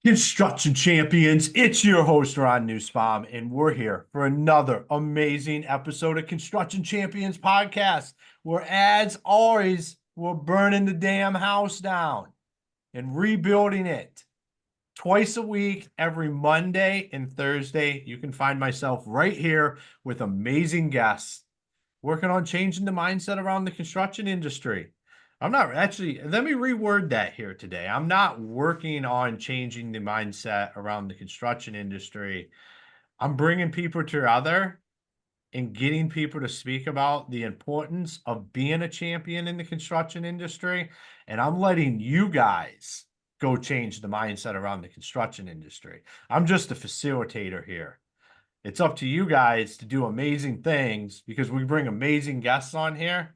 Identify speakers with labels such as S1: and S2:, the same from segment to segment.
S1: Construction champions, it's your host Ron Newsbaum, and we're here for another amazing episode of Construction Champions Podcast, where as always, we're burning the damn house down and rebuilding it. Twice a week, every Monday and Thursday, you can find myself right here with amazing guests working on changing the mindset around the construction industry. I'm not actually, let me reword that here today. I'm not working on changing the mindset around the construction industry. I'm bringing people together and getting people to speak about the importance of being a champion in the construction industry. And I'm letting you guys go change the mindset around the construction industry. I'm just a facilitator here. It's up to you guys to do amazing things because we bring amazing guests on here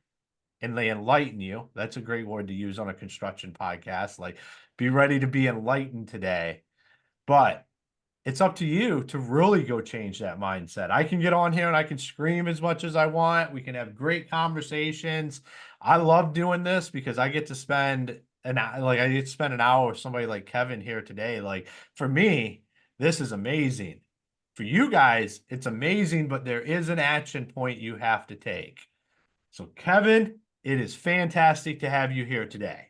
S1: and they enlighten you. That's a great word to use on a construction podcast. Like, be ready to be enlightened today. But it's up to you to really go change that mindset. I can get on here and I can scream as much as I want. We can have great conversations. I love doing this because I get to spend an hour with somebody like Kevin here today. Like, for me, this is amazing. For you guys, it's amazing, but there is an action point you have to take. So, Kevin, it is fantastic to have you here today.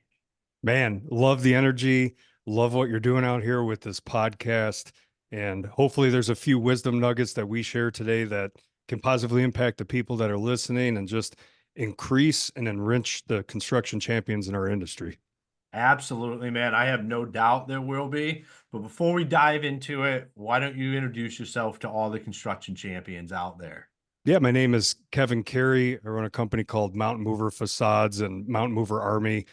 S2: Man, love the energy. Love what you're doing out here with this podcast. And hopefully there's a few wisdom nuggets that we share today that can positively impact the people that are listening and just increase and enrich the construction champions in our industry.
S1: Absolutely, man. I have no doubt there will be. But before we dive into it, why don't you introduce yourself to all the construction champions out there?
S2: Yeah, my name is Kevin Carey. I run a company called Mountain Mover Facades and Mountain Mover Army,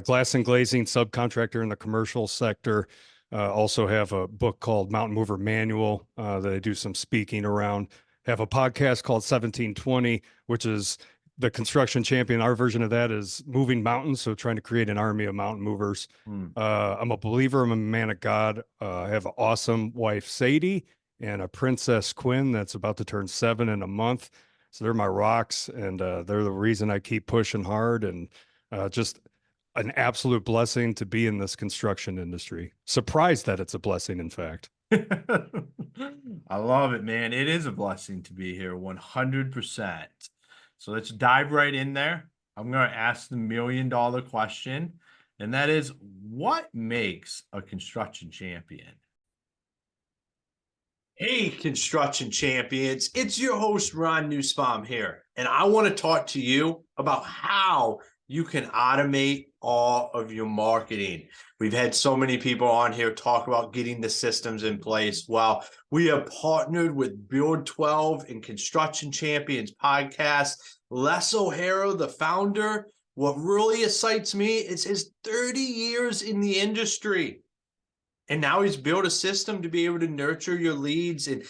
S2: glass and glazing subcontractor in the commercial sector. Also have a book called Mountain Mover Manual that I do some speaking around. Have a podcast called 1720, which is the construction champion. Our version of that is moving mountains, so trying to create an army of mountain movers. I'm a believer. I'm a man of God. I have an awesome wife, Sadie, and a princess, Quinn, that's about to turn 7 in a month. So they're my rocks, and they're the reason I keep pushing hard, and just an absolute blessing to be in this construction industry. Surprised that it's a blessing, in fact.
S1: I love it, man. It is a blessing to be here, 100%. So let's dive right in there. I'm going to ask the $1,000,000 question, and that is, what makes a construction champion? Hey, construction champions, it's your host, Ron Newsbaum here, and I want to talk to you about how you can automate all of your marketing. We've had so many people on here talk about getting the systems in place. Well, we have partnered with Build 12 and Construction Champions podcast. Les O'Hara, the founder, what really excites me is his 30 years in the industry. And now he's built a system to be able to nurture your leads and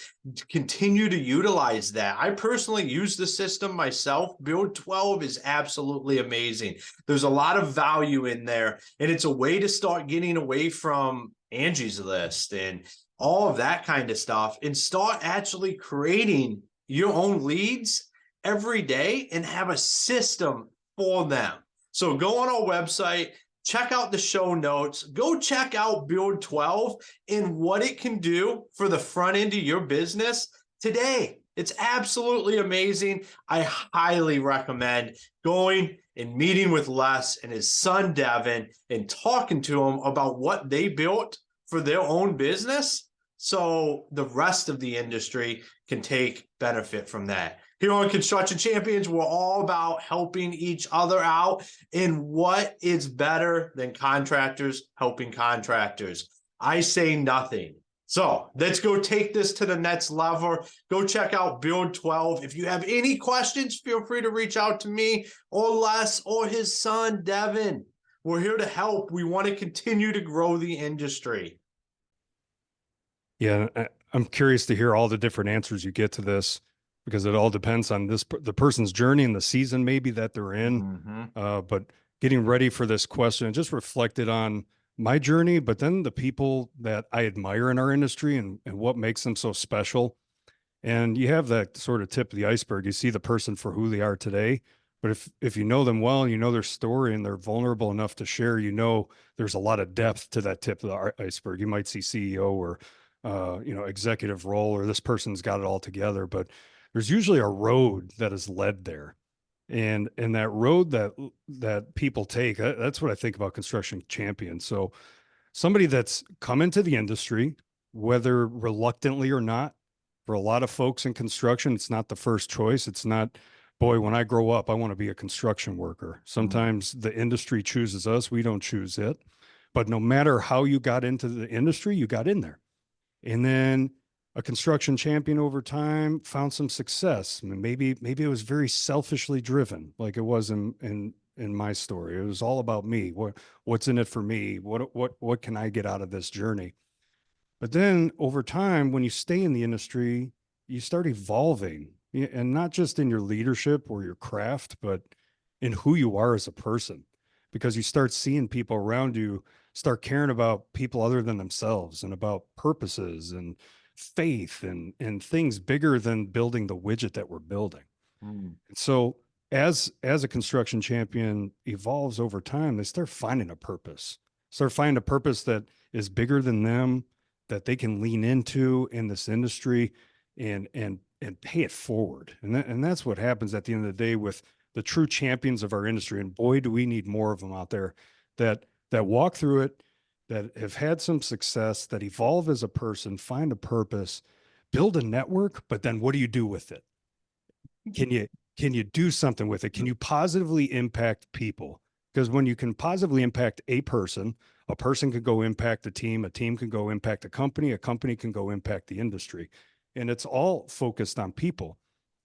S1: continue to utilize that. I personally use the system myself. Build 12 is absolutely amazing. There's a lot of value in there, and it's a way to start getting away from Angie's List and all of that kind of stuff and start actually creating your own leads every day and have a system for them. So go on our website, check out the show notes, go check out Build 12 and what it can do for the front end of your business today. It's absolutely amazing. I highly recommend going and meeting with Les and his son, Devin, and talking to him about what they built for their own business so the rest of the industry can take benefit from that. Here on Construction Champions, we're all about helping each other out. And what is better than contractors helping contractors? I say nothing. So let's go take this to the next level. Go check out Build 12. If you have any questions, feel free to reach out to me or Les or his son, Devin. We're here to help. We want to continue to grow the industry.
S2: Yeah, I'm curious to hear all the different answers you get to this, because it all depends on the person's journey and the season maybe that they're in. But getting ready for this question, I just reflected on my journey, but then the people that I admire in our industry and what makes them so special. And you have that sort of tip of the iceberg. You see the person for who they are today, But if you know them well and you know their story and they're vulnerable enough to share, there's a lot of depth to that tip of the iceberg. You might see CEO or executive role, or this person's got it all together, but there's usually a road that is led there. And that road that people take, that's what I think about construction champions. So somebody that's come into the industry, whether reluctantly or not. For a lot of folks in construction, it's not the first choice. It's not, boy, when I grow up, I want to be a construction worker. Sometimes the industry chooses us, we don't choose it. But no matter how you got into the industry, you got in there. And then a construction champion over time found some success. I mean, maybe it was very selfishly driven, like it was in my story. It was all about me. What's in it for me? What can I get out of this journey? But then over time, when you stay in the industry, you start evolving, and not just in your leadership or your craft, but in who you are as a person, because you start seeing people around you start caring about people other than themselves and about purposes and faith and things bigger than building the widget that we're building.
S1: Mm.
S2: And so as a construction champion evolves over time, they start finding a purpose that is bigger than them, that they can lean into in this industry and pay it forward. And that's what happens at the end of the day with the true champions of our industry. And boy, do we need more of them out there that walk through it, that have had some success, that evolve as a person, find a purpose, build a network, but then what do you do with it? Can you do something with it? Can you positively impact people? Because when you can positively impact a person can go impact a team can go impact a company can go impact the industry. And it's all focused on people.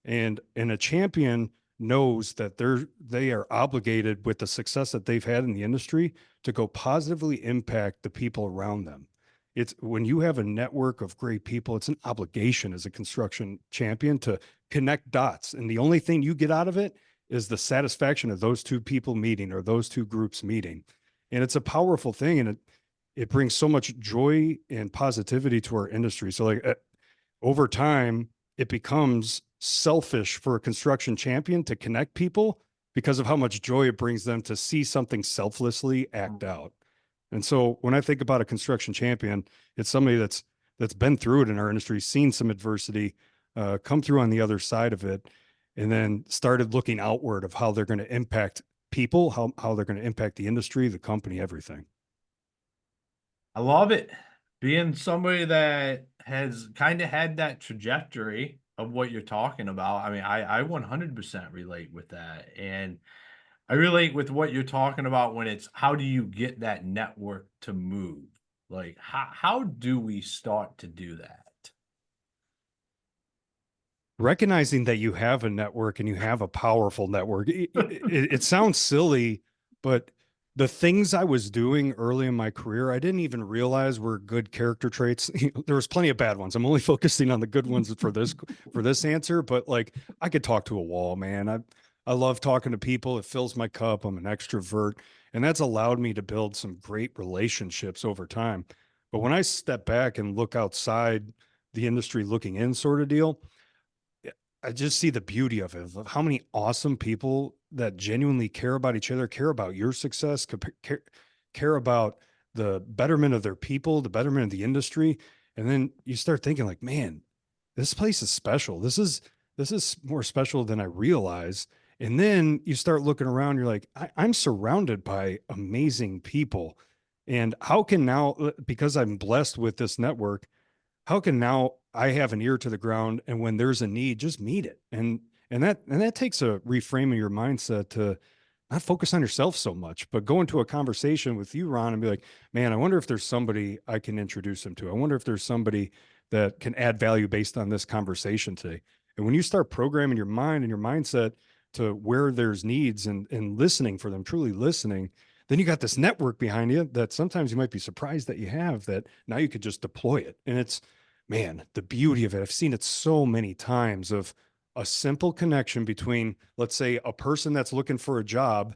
S2: And a champion knows that they are obligated with the success that they've had in the industry to go positively impact the people around them. It's when you have a network of great people, it's an obligation as a construction champion to connect dots. And the only thing you get out of it is the satisfaction of those two people meeting or those two groups meeting. And it's a powerful thing. And it brings so much joy and positivity to our industry. So over time, it becomes selfish for a construction champion to connect people because of how much joy it brings them to see something selflessly act out. And so when I think about a construction champion, it's somebody that's been through it in our industry, seen some adversity, come through on the other side of it, and then started looking outward of how they're going to impact people, how they're going to impact the industry, the company, everything.
S1: I love it. Being somebody that has kind of had that trajectory of what you're talking about. I mean, I 100% relate with that. And I relate with what you're talking about when it's how do you get that network to move? Like, how do we start to do that?
S2: Recognizing that you have a network and you have a powerful network. It sounds silly, but the things I was doing early in my career, I didn't even realize were good character traits. There was plenty of bad ones. I'm only focusing on the good ones for this answer, but like I could talk to a wall, man. I love talking to people. It fills my cup. I'm an extrovert, and that's allowed me to build some great relationships over time. But when I step back and look outside the industry looking in sort of deal, I just see the beauty of it, of how many awesome people that genuinely care about each other, care about your success, care about the betterment of their people, the betterment of the industry. And then you start thinking like, man, this place is special. This is more special than I realize. And then you start looking around, you're like, I'm surrounded by amazing people. And how can now, because I'm blessed with this network, how can now I have an ear to the ground, and when there's a need, just meet it. And that takes a reframing your mindset to not focus on yourself so much, but go into a conversation with you, Ron, and be like, man, I wonder if there's somebody I can introduce them to. I wonder if there's somebody that can add value based on this conversation today. And when you start programming your mind and your mindset to where there's needs and listening for them, truly listening, then you got this network behind you that sometimes you might be surprised that you have, that now you could just deploy it. And it's, man, the beauty of it. I've seen it so many times of a simple connection between, let's say, a person that's looking for a job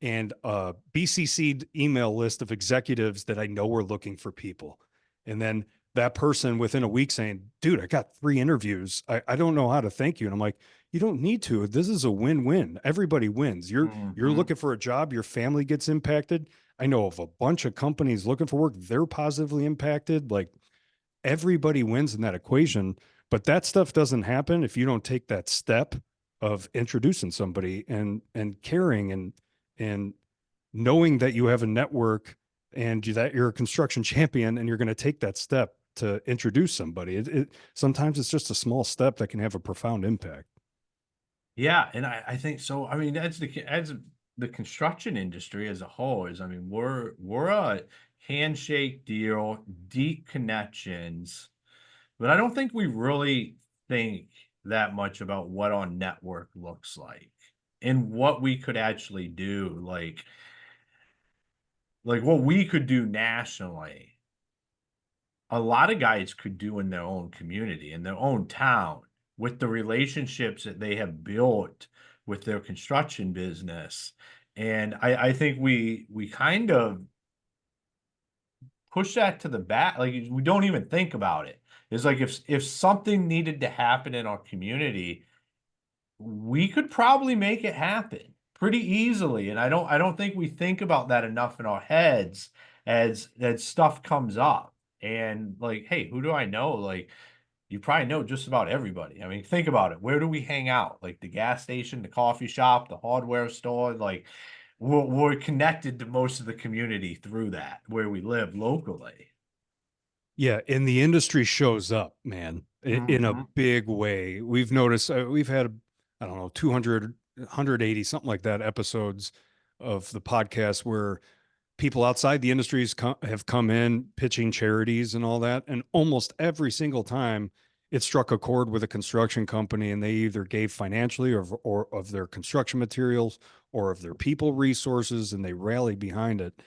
S2: and a BCC'd email list of executives that I know are looking for people. And then that person within a week saying, dude, I got 3 interviews. I don't know how to thank you. And I'm like, You don't need to. This is a win-win. Everybody wins. You're
S1: Mhm.
S2: looking for a job, your family gets impacted. I know of a bunch of companies looking for work, they're positively impacted. Like everybody wins in that equation, but that stuff doesn't happen if you don't take that step of introducing somebody and caring and knowing that you have a network and that you're a construction champion and you're going to take that step to introduce somebody. Sometimes it's just a small step that can have a profound impact.
S1: Yeah, and I think so. I mean, as the construction industry as a whole is, I mean, we're a handshake deal, deep connections, but I don't think we really think that much about what our network looks like and what we could actually do, like what we could do nationally. A lot of guys could do in their own community, in their own town, with the relationships that they have built with their construction business. And I think we kind of push that to the back. Like we don't even think about it. It's like if something needed to happen in our community, we could probably make it happen pretty easily. And I don't think we think about that enough in our heads as stuff comes up. And like, hey, who do I know? Like you probably know just about everybody. I mean, think about it. Where do we hang out? Like the gas station, the coffee shop, the hardware store, like we're connected to most of the community through that where we live locally.
S2: Yeah, and the industry shows up, man, in a
S1: Mhm.
S2: big way. We've noticed we've had, I don't know, 200, 180, something like that episodes of the podcast where people outside the industries have come in pitching charities and all that. And almost every single time it struck a chord with a construction company and they either gave financially or of their construction materials or of their people resources and they rallied behind it.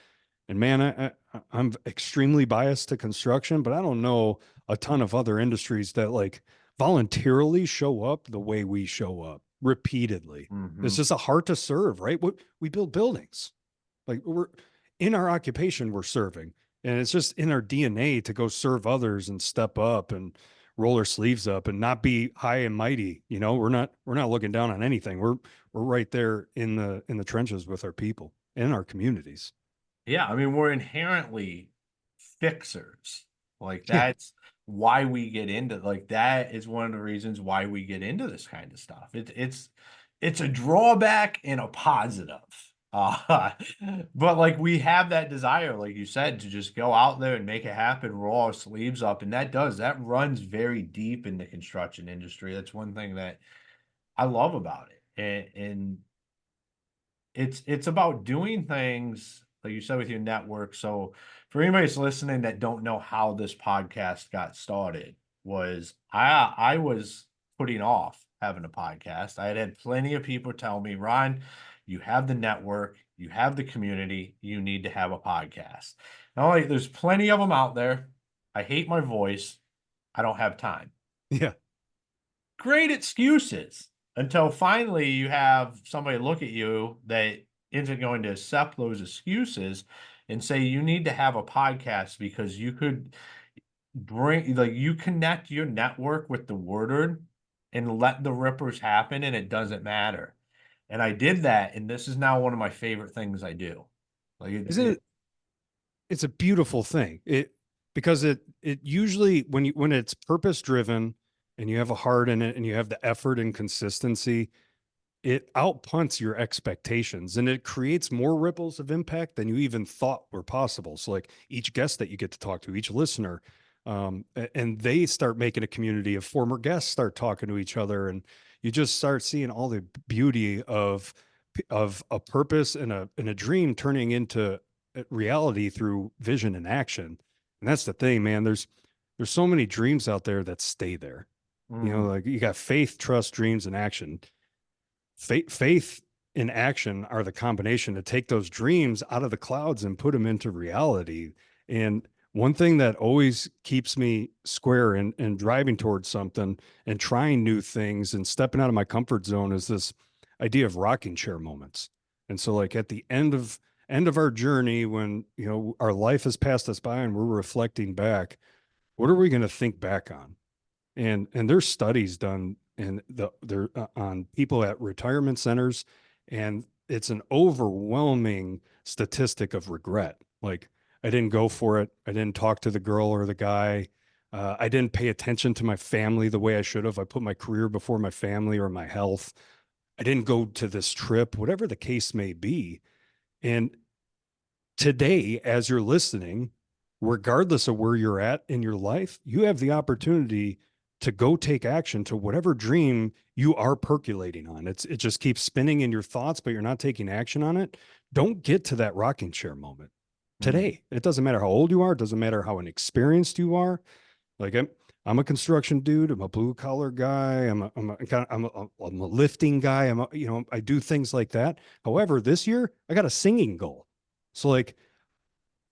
S2: And man, I'm extremely biased to construction, but I don't know a ton of other industries that like voluntarily show up the way we show up repeatedly. It's
S1: Mhm.
S2: just a heart to serve, right? We build buildings. Like we're in our occupation, we're serving. And it's just in our DNA to go serve others and step up and roll our sleeves up and not be high and mighty. You know, we're not looking down on anything. We're right there in the trenches with our people and our communities.
S1: Yeah, I mean, we're inherently fixers. Like
S2: Yeah.
S1: that's why we get into like that is one of the reasons why we get into this kind of stuff. It's a drawback and a positive. Uh, but like we have that desire, like you said, to just go out there and make it happen, roll our sleeves up, and that runs very deep in the construction industry. That's one thing that I love about it. And it's about doing things like you said with your network. So for anybody that's listening that don't know how this podcast got started, was I was putting off having a podcast. I had had plenty of people tell me, Ron, you have the network, you have the community, you need to have a podcast. Now, like, there's plenty of them out there. I hate my voice. I don't have time.
S2: Yeah.
S1: Great excuses until finally you have somebody look at you that isn't going to accept those excuses and say you need to have a podcast because you could bring like you connect your network with the word and let the rippers happen and it doesn't matter. And I did that, and this is now one of my favorite things I do. Like
S2: Isn't it, it's a beautiful thing. Because it usually when it's purpose driven and you have a heart in it and you have the effort and consistency, it outpunts your expectations and it creates more ripples of impact than you even thought were possible. So like each guest that you get to talk to, each listener, and they start making a community of former guests start talking to each other, and you just start seeing all the beauty of a purpose and a dream turning into reality through vision and action. And that's the thing, man. There's so many dreams out there that stay there. You know,
S1: Mhm.
S2: like you got faith, trust, dreams, and action. Faith and action are the combination to take those dreams out of the clouds and put them into reality. And one thing that always keeps me square and driving towards something and trying new things and stepping out of my comfort zone is this idea of rocking chair moments. And so like at the end of our journey, when you know our life has passed us by and we're reflecting back, what are we going to think back on? And there's studies done and they're on people at retirement centers, and it's an overwhelming statistic of regret. Like, I didn't go for it. I didn't talk to the girl or the guy. I didn't pay attention to my family the way I should have. I put my career before my family or my health. I didn't go to this trip, whatever the case may be. And today, as you're listening, regardless of where you're at in your life, you have the opportunity to go take action to whatever dream you are percolating on. It just keeps spinning in your thoughts, but you're not taking action on it. Don't get to that rocking chair moment
S1: Mm.
S2: today. It doesn't matter how old you are, it doesn't matter how inexperienced you are. Like, I'm a construction dude. I'm a blue collar guy. I'm a lifting guy. I do things like that. However, this year I got a singing goal. So like,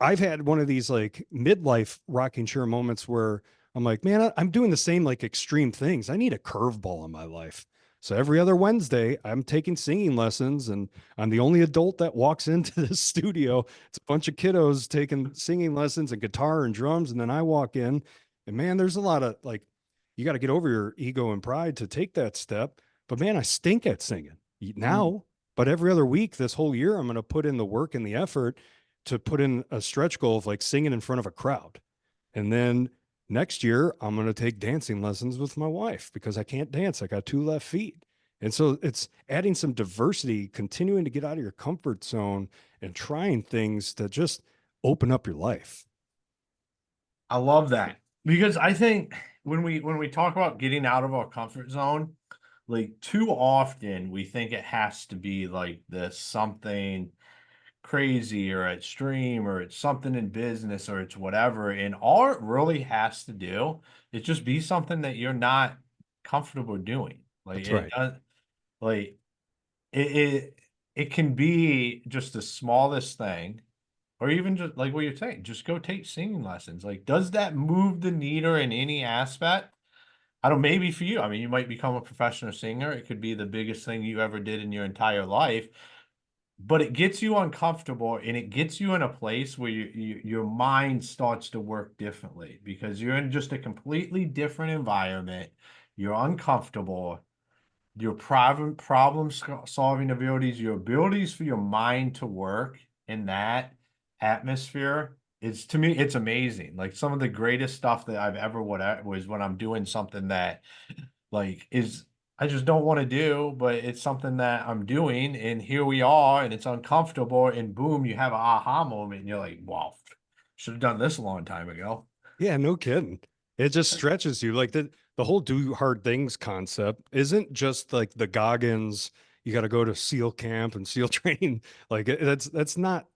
S2: I've had one of these like midlife rocking chair moments where I'm like, man, I'm doing the same like extreme things. I need a curveball in my life. So every other Wednesday, I'm taking singing lessons, and I'm the only adult that walks into the studio. It's a bunch of kiddos taking singing lessons and guitar and drums. And then I walk in, and man, there's a lot of like, you got to get over your ego and pride to take that step. But man, I stink at singing
S1: Mm.
S2: now. But every other week this whole year, I'm going to put in the work and the effort to put in a stretch goal of like singing in front of a crowd. And then next year, I'm going to take dancing lessons with my wife because I can't dance. I got two left feet. And so it's adding some diversity, continuing to get out of your comfort zone and trying things that just open up your life.
S1: I love that because I think when we talk about getting out of our comfort zone, like too often we think it has to be like this something crazy or extreme or it's something in business or it's whatever. And all it really has to do is just be something that you're not comfortable doing. Like
S2: That's
S1: it
S2: right.
S1: does like it can be just the smallest thing, or even just like what you're saying, just go take singing lessons. Like, does that move the needle in any aspect? I don't, maybe for you. I mean, you might become a professional singer. It could be the biggest thing you ever did in your entire life, but it gets you uncomfortable and it gets you in a place where your mind starts to work differently because you're in just a completely different environment. You're uncomfortable. Your solving abilities, your abilities for your mind to work in that atmosphere, it's to me, it's amazing. Like some of the greatest stuff that I've ever was when I'm doing something that like is I just don't want to do, but it's something that I'm doing, and here we are, and it's uncomfortable, and boom, you have an aha moment, and you're like, wow, should have done this a long time ago.
S2: Yeah, no kidding. It just stretches you. Like the whole do hard things concept isn't just like the Goggins, you got to go to SEAL camp and SEAL training. Like that's not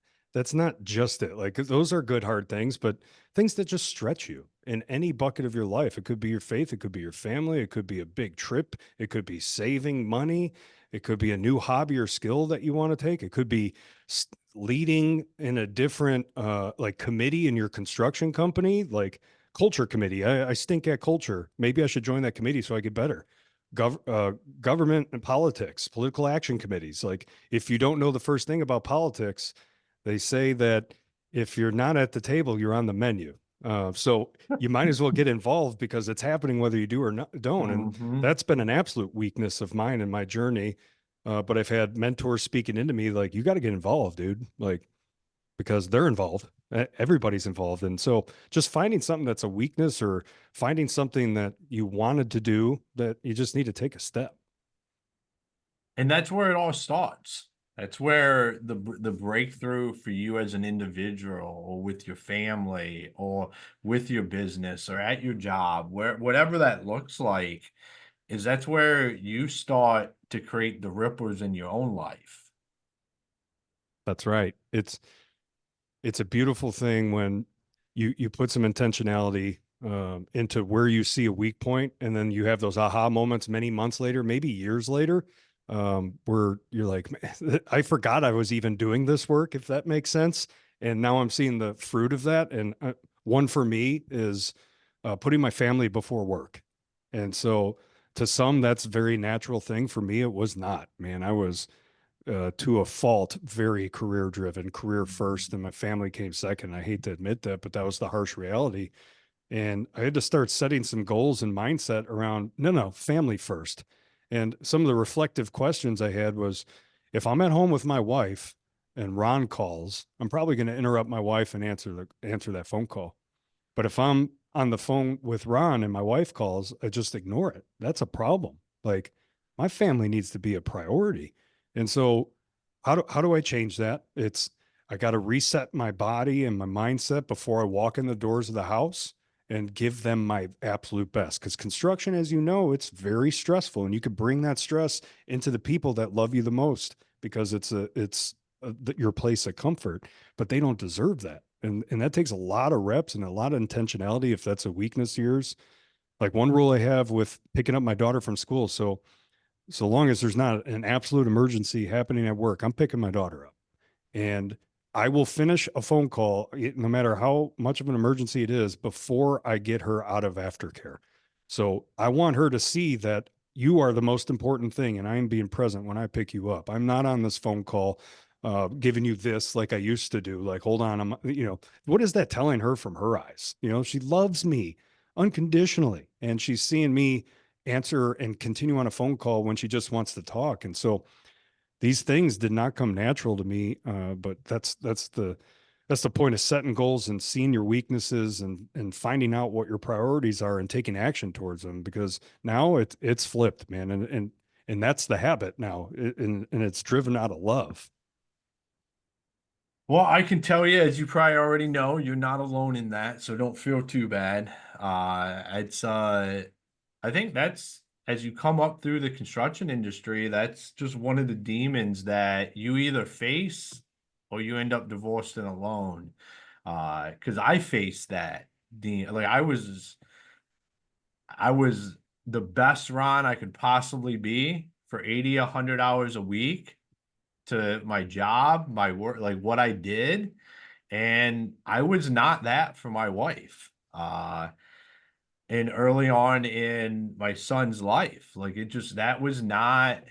S2: just it. Like those are good hard things, but things that just stretch you in any bucket of your life. It could be your faith, it could be your family, it could be a big trip, it could be saving money, it could be a new hobby or skill that you want to take. It could be leading in a different like committee in your construction company, like culture committee. I stink at culture. Maybe I should join that committee so I get better. Government and politics, political action committees. Like if you don't know the first thing about politics, they say that if you're not at the table, you're on the menu. So you might as well get involved because it's happening whether you do or not, don't. And
S1: Hmm.
S2: that's been an absolute weakness of mine in my journey. But I've had mentors speaking into me like, you got to get involved, dude. Like, because they're involved. Everybody's involved. And so just finding something that's a weakness or finding something that you wanted to do that you just need to take a step.
S1: And that's where it all starts. That's where the breakthrough for you as an individual or with your family or with your business or at your job, where whatever that looks like, is that's where you start to create the ripples in your own life.
S2: That's right. It's a beautiful thing when you put some intentionality into where you see a weak point, and then you have those aha moments many months later, maybe years later, where you're like, "Man, I forgot I was even doing this work," if that makes sense. And now I'm seeing the fruit of that. And one for me is putting my family before work. And so to some, that's a very natural thing. For me, it was not. Man, I was to a fault, very career driven, career first, and my family came second. I hate to admit that, but that was the harsh reality. And I had to start setting some goals and mindset around, no, family first. And some of the reflective questions I had was, if I'm at home with my wife and Ron calls, I'm probably going to interrupt my wife and answer that phone call. But if I'm on the phone with Ron and my wife calls, I just ignore it. That's a problem. Like, my family needs to be a priority. And so how do I change that? I got to reset my body and my mindset before I walk in the doors of the house and give them my absolute best. Because construction, as you know, it's very stressful, and you could bring that stress into the people that love you the most, because your place of comfort, but they don't deserve that. And that takes a lot of reps and a lot of intentionality if that's a weakness of yours. Like, one rule I have with picking up my daughter from school, so long as there's not an absolute emergency happening at work, I'm picking my daughter up. And I will finish a phone call, no matter how much of an emergency it is, before I get her out of aftercare. So I want her to see that you are the most important thing, and I am being present when I pick you up. I'm not on this phone call giving you this like I used to do. Like, hold on, what is that telling her from her eyes? She loves me unconditionally, and she's seeing me answer and continue on a phone call when she just wants to talk. And so these things did not come natural to me, but that's the point of setting goals and seeing your weaknesses and finding out what your priorities are and taking action towards them, because now it's flipped, man. And that's the habit now. And it's driven out of love.
S1: Well, I can tell you, as you probably already know, you're not alone in that, so don't feel too bad. I think that's as you come up through the construction industry, that's just one of the demons that you either face or you end up divorced and alone. Because I faced that like I was the best Ron I could possibly be for 80, 100 hours a week to my job, my work, like what I did. And I was not that for my wife. And early on in my son's life, like that was not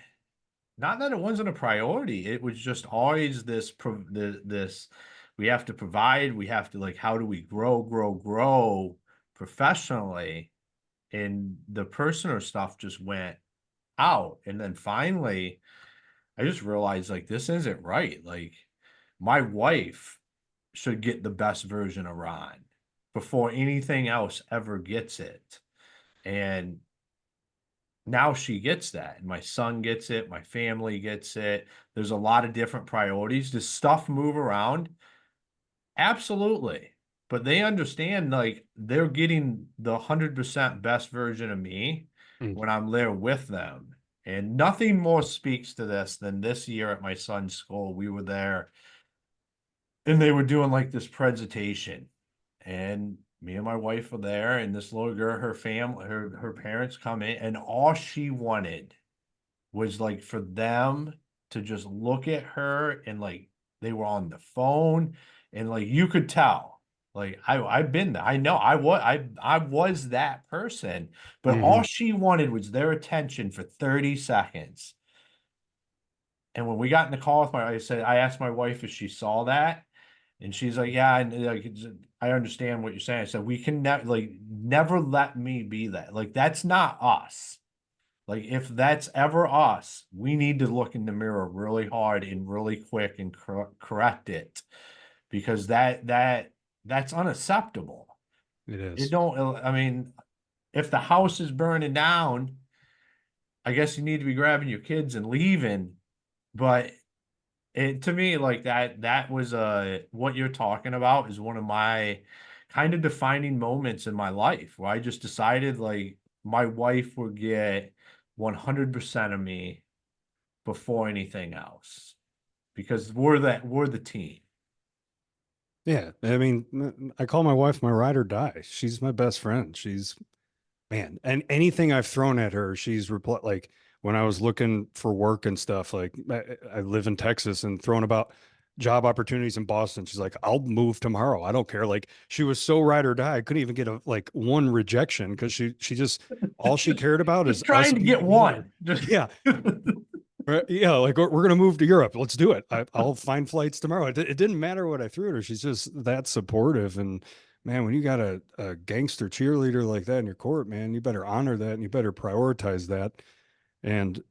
S1: that it wasn't a priority. It was just always this, we have to provide, we have to, like, how do we grow professionally? And the personal stuff just went out. And then finally, I just realized, like, this isn't right. Like, my wife should get the best version of Ron before anything else ever gets it. And now she gets that. And my son gets it. My family gets it. There's a lot of different priorities. Does stuff move around? Absolutely. But they understand, like, they're getting the 100% best version of me
S2: Mm.
S1: when I'm there with them. And nothing more speaks to this than this year at my son's school. We were there and they were doing like this presentation, and me and my wife were there, and this little girl, her family, her parents come in, and all she wanted was, like, for them to just look at her, and, like, they were on the phone, and, like, you could tell, like, I've been there. I know I was that person, but all
S2: Hmm.
S1: she wanted was their attention for 30 seconds. And when we got in the call with I asked my wife if she saw that, and she's like, "Yeah, and, like, I understand what you're saying." I said, "We can never let me be that. Like, that's not us. Like, if that's ever us, we need to look in the mirror really hard and really quick and correct it, because that's unacceptable.
S2: It
S1: It
S2: is.
S1: don't. I mean, if the house is burning down, I guess you need to be grabbing your kids and leaving, but." To me, like, that was what you're talking about is one of my kind of defining moments in my life, where I just decided, like, my wife would get 100% of me before anything else, because we're the team.
S2: Yeah. I mean, I call my wife my ride or die. She's my best friend. She's, man, and anything I've thrown at her, she's replied. Like, when I was looking for work and stuff, like, I live in Texas, and throwing about job opportunities in Boston, she's like, I'll move tomorrow. I don't care. Like, she was so ride or die. I couldn't even get one rejection, because she just, all she cared about
S1: Just
S2: is us
S1: trying to get
S2: being here.
S1: one. Just
S2: Yeah. Yeah, like, we're gonna move to Europe. Let's do it. I'll find flights tomorrow. It didn't matter what I threw at her. She's just that supportive. And man, when you got a gangster cheerleader like that in your court, man, you better honor that and you better prioritize that. And,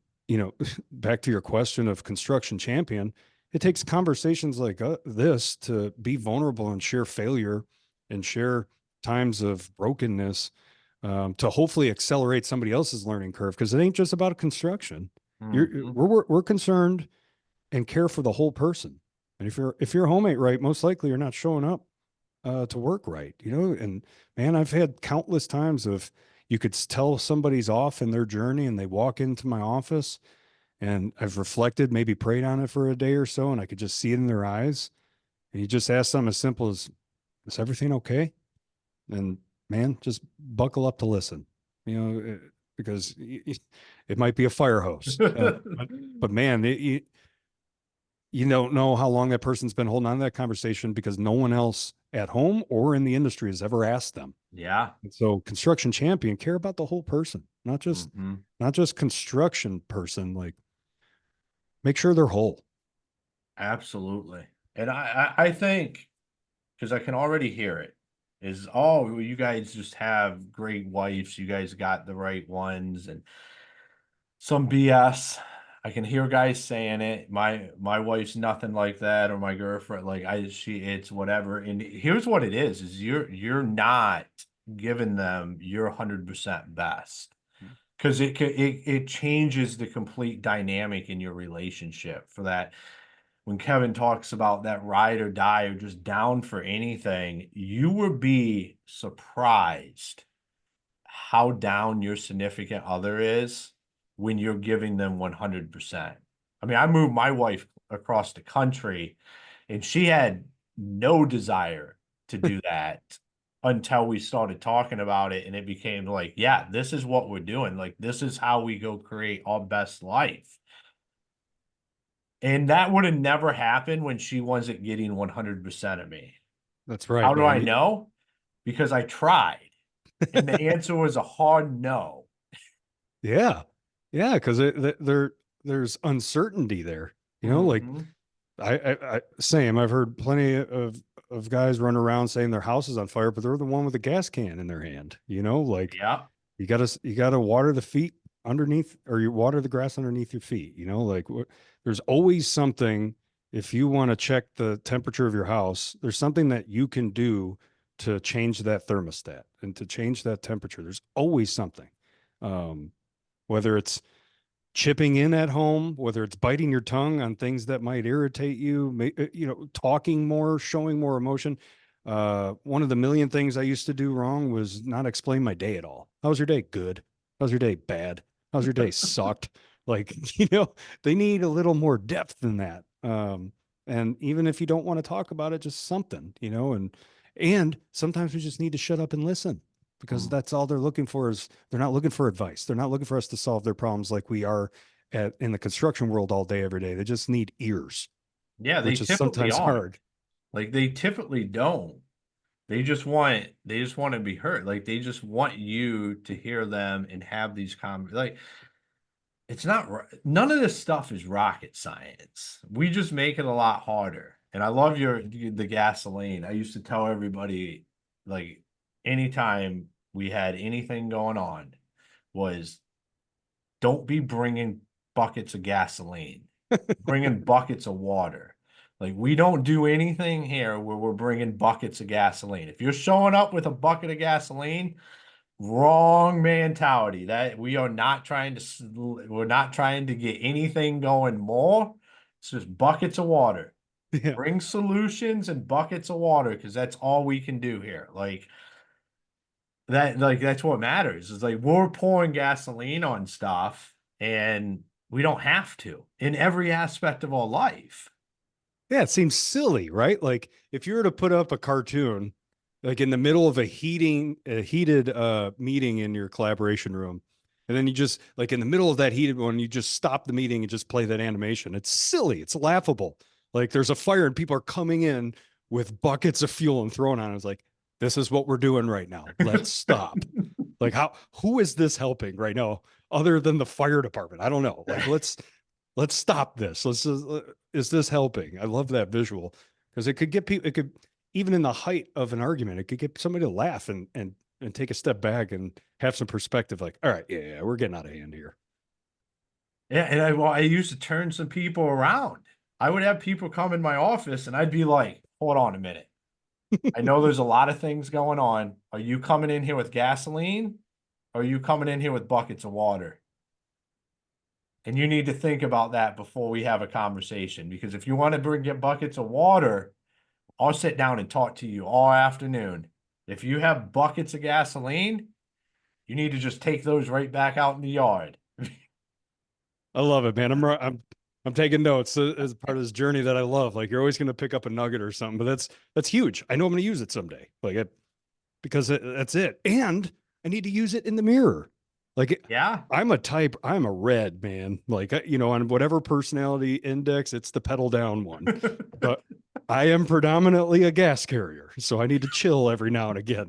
S2: back to your question of construction champion, it takes conversations like this to be vulnerable and share failure and share times of brokenness, to hopefully accelerate somebody else's learning curve. Cause it ain't just about construction.
S1: Mhm.
S2: We're concerned and care for the whole person. And if your home ain't right, most likely you're not showing up to work right, and man, I've had countless times of you could tell somebody's off in their journey and they walk into my office and I've reflected, maybe prayed on it for a day or so, and I could just see it in their eyes. And you just ask something as simple as, is everything okay? And man, just buckle up to listen, because it might be a fire hose. But man, you don't know how long that person's been holding on to that conversation because no one else at home or in the industry has ever asked them.
S1: Yeah.
S2: And so construction champion, care about the whole person,
S1: Mhm.
S2: not just construction person, like make sure they're whole.
S1: Absolutely. And I think, because I can already hear it, is, oh, well, you guys just have great wives. You guys got the right ones, and some BS. I can hear guys saying it. My wife's nothing like that, or my girlfriend, like it's whatever. And here's what it is you're not giving them your 100% best, because it changes the complete dynamic in your relationship. For that, when Kevin talks about that ride or die or just down for anything, you would be surprised how down your significant other is when you're giving them 100%. I mean, I moved my wife across the country and she had no desire to do that until we started talking about it. And it became like, yeah, this is what we're doing. Like, this is how we go create our best life. And that would have never happened when she wasn't getting 100% of me.
S2: That's right,
S1: How do I
S2: man.
S1: know? Because I tried. And the answer was a hard no.
S2: Yeah. Yeah. Cause there's uncertainty there, like
S1: Mhm.
S2: same. I've heard plenty of guys run around saying their house is on fire, but they're the one with a gas can in their hand, like
S1: Yeah.
S2: you gotta water the feet underneath, or you water the grass underneath your feet, like there's always something. If you want to check the temperature of your house, there's something that you can do to change that thermostat and to change that temperature. There's always something. Whether it's chipping in at home, whether it's biting your tongue on things that might irritate you, talking more, showing more emotion. One of the million things I used to do wrong was not explain my day at all. How was your day? Good. How's your day? Bad. How's your day? Sucked. Like, they need a little more depth than that. And even if you don't want to talk about it, just something, and sometimes we just need to shut up and listen, because
S1: Mm.
S2: that's all they're looking for. Is they're not looking for advice. They're not looking for us to solve their problems like we are in the construction world all day, every day. They just need ears,
S1: Yeah, they
S2: which is
S1: typically
S2: sometimes
S1: aren't.
S2: hard.
S1: Like, they typically don't. They just want to be heard. Like, they just want you to hear them and have these like, it's not none of this stuff is rocket science. We just make it a lot harder. And I love the gasoline. I used to tell everybody, like, anytime we had anything going on, was, don't be bringing buckets of gasoline. Bringing buckets of water. Like, we don't do anything here where we're bringing buckets of gasoline. If you're showing up with a bucket of gasoline, wrong mentality. That we are not trying to, we're not trying to get anything going more. It's just buckets of water.
S2: Yeah.
S1: Bring solutions and buckets of water, because that's all we can do here. Like that's what matters. Is like, we're pouring gasoline on stuff and we don't have to in every aspect of our life.
S2: Yeah, it seems silly, right? Like if you were to put up a cartoon, like in the middle of a heated meeting in your collaboration room, and then you just like in the middle of that heated one, you just stop the meeting and just play that animation. It's silly. It's laughable. Like there's a fire and people are coming in with buckets of fuel and throwing on it. It's like, this is what we're doing right now. Let's stop. Like who is this helping right now other than the fire department? I don't know. Like let's stop this. Is this helping? I love that visual because it could get people, even in the height of an argument, it could get somebody to laugh and take a step back and have some perspective. Like, all right, yeah, we're getting out of hand here.
S3: Yeah, and I used to turn some people around. I would have people come in my office and I'd be like, hold on a minute. I know there's a lot of things going on. Are you coming in here with gasoline? Or are you coming in here with buckets of water? And you need to think about that before we have a conversation. Because if you want to get buckets of water, I'll sit down and talk to you all afternoon. If you have buckets of gasoline, you need to just take those right back out in the yard.
S2: I love it, man. I'm taking notes as part of this journey that I love. Like you're always going to pick up a nugget or something, but that's huge. I know I'm going to use it someday. Because that's it. And I need to use it in the mirror. Like
S3: Yeah.
S2: I'm a red man. Like, on whatever personality index, it's the pedal down one. But I am predominantly a gas carrier. So I need to chill every now and again,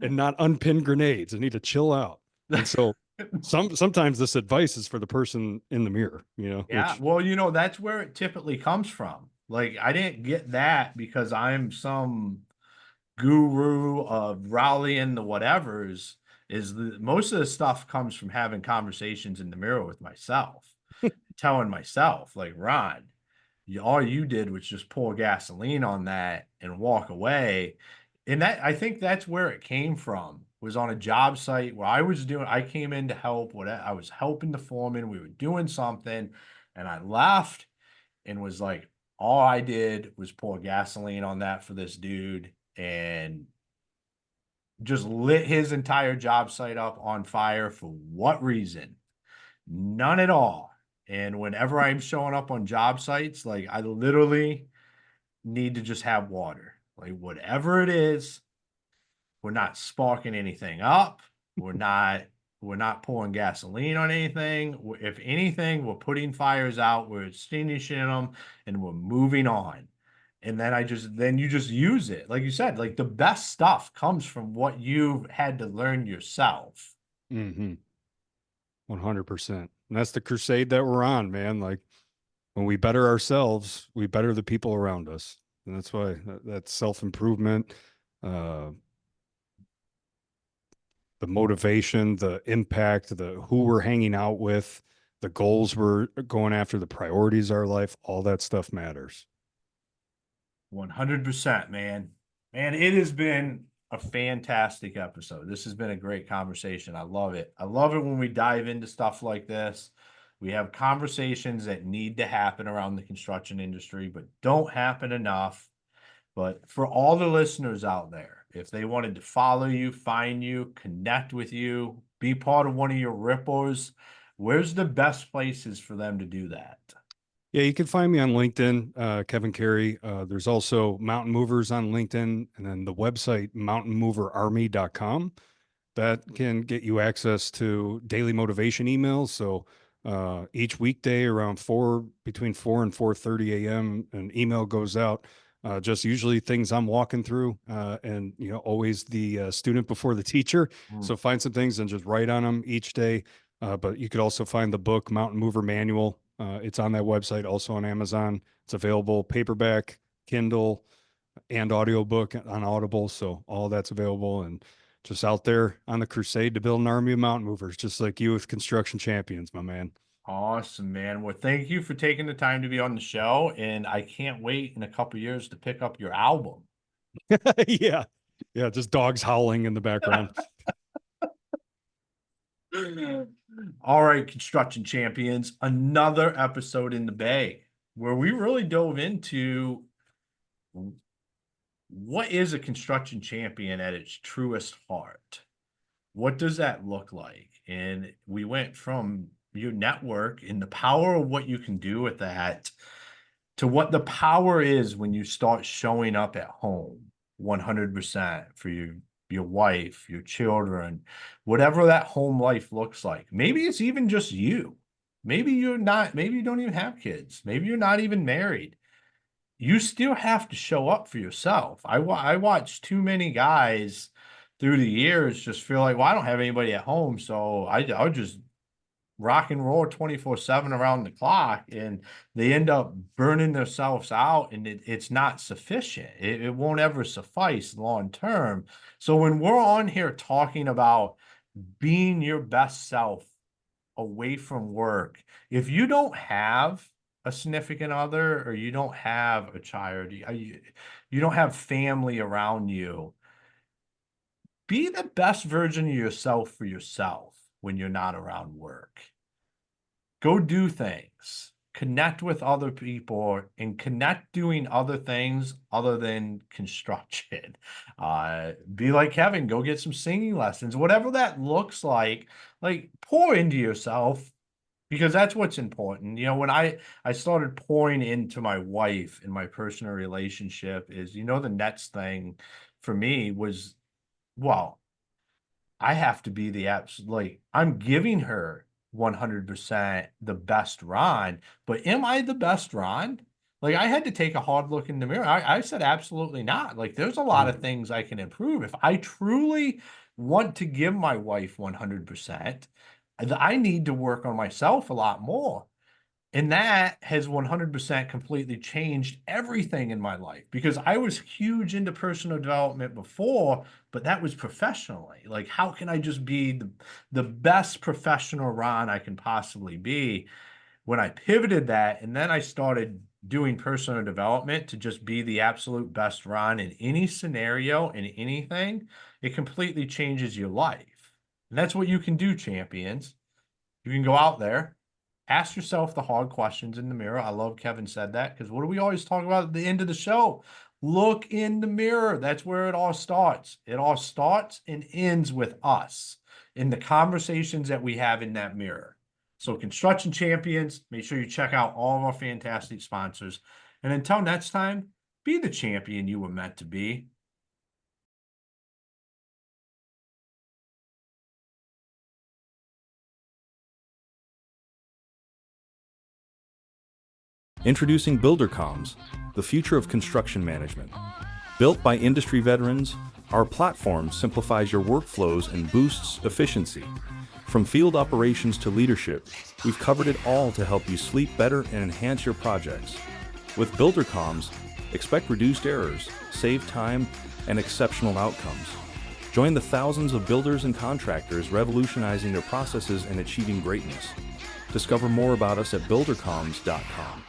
S2: and not unpin grenades. I need to chill out. And so sometimes this advice is for the person in the mirror,
S3: Yeah.
S2: which
S3: Well, that's where it typically comes from. Like, I didn't get that because I'm some guru of rallying the whatevers. Most of the stuff comes from having conversations in the mirror with myself, telling myself, like, Ron, all you did was just pour gasoline on that and walk away. And I think that's where it came from, was on a job site where I came in to help. I was helping the foreman. We were doing something, and I left and was like, all I did was pour gasoline on that for this dude and just lit his entire job site up on fire. For what reason? None at all. And whenever I'm showing up on job sites, like, I literally need to just have water. Like, whatever it is, we're not sparking anything up. We're not pouring gasoline on anything. If anything, we're putting fires out, we're extinguishing them, and we're moving on. And then you just use it. Like you said, like, the best stuff comes from what you've had to learn yourself.
S2: 100%. And that's the crusade that we're on, man. Like when we better ourselves, we better the people around us. And that's why that's self-improvement, uh, the motivation, the impact, the who we're hanging out with, the goals we're going after, the priorities of our life, all that stuff matters.
S3: 100%, man. Man, it has been a fantastic episode. This has been a great conversation. I love it. I love it when we dive into stuff like this. We have conversations that need to happen around the construction industry, but don't happen enough. But for all the listeners out there, if they wanted to follow you, find you, connect with you, be part of one of your ripples, where's the best places for them to do that?
S2: Yeah, you can find me on LinkedIn, Kevin Carey. There's also Mountain Movers on LinkedIn, and then the website mountainmoverarmy.com. That can get you access to daily motivation emails. So each weekday around between 4 and 4:30 a.m., an email goes out. Just usually things I'm walking through, and always the student before the teacher. So find some things and just write on them each day. But you could also find the book Mountain Mover Manual. It's on that website, also on Amazon. It's available paperback, Kindle, and audiobook on Audible. So all that's available, and just out there on the crusade to build an army of mountain movers, just like you with Construction Champions, my man.
S3: Awesome, man. Well, thank you for taking the time to be on the show, and I can't wait in a couple years to pick up your album.
S2: Yeah. Yeah. Just dogs howling in the background.
S3: All right, Construction Champions, another episode in the bag where we really dove into what is a construction champion at its truest heart. What does that look like? And we went from your network and the power of what you can do with that to what the power is when you start showing up at home 100% for your wife, your children, whatever that home life looks like. Maybe it's even just you. Maybe you don't even have kids. Maybe you're not even married. You still have to show up for yourself. I watch too many guys through the years just feel like, well, I don't have anybody at home, so I'll just rock and roll 24/7 around the clock, and they end up burning themselves out, and it's not sufficient. It won't ever suffice long term. So when we're on here talking about being your best self away from work, if you don't have a significant other, or you don't have a child, you don't have family around you, be the best version of yourself for yourself when you're not around work. Go do things, connect with other people, and connect doing other things other than construction. Be like Kevin, go get some singing lessons, whatever that looks like pour into yourself, because that's what's important. You know, when I started pouring into my wife in my personal relationship, is, you know, the next thing for me was, well, I have to be the absolute, like, I'm giving her 100% the best Ron, but am I the best Ron? Like, I had to take a hard look in the mirror. I said, absolutely not. Like, there's a lot of things I can improve. If I truly want to give my wife 100%, I need to work on myself a lot more. And that has 100% completely changed everything in my life, because I was huge into personal development before, but that was professionally. Like, how can I just be the best professional Ron I can possibly be? When I pivoted that, and then I started doing personal development to just be the absolute best Ron in any scenario, in anything, it completely changes your life. And that's what you can do, champions. You can go out there, ask yourself the hard questions in the mirror. I love Kevin said that, because what do we always talk about at the end of the show? Look in the mirror. That's where it all starts. It all starts and ends with us in the conversations that we have in that mirror. So construction champions, make sure you check out all of our fantastic sponsors. And until next time, be the champion you were meant to be.
S4: Introducing BuilderComms, the future of construction management. Built by industry veterans, our platform simplifies your workflows and boosts efficiency. From field operations to leadership, we've covered it all to help you sleep better and enhance your projects. With BuilderComms, expect reduced errors, save time, and exceptional outcomes. Join the thousands of builders and contractors revolutionizing their processes and achieving greatness. Discover more about us at buildercomms.com.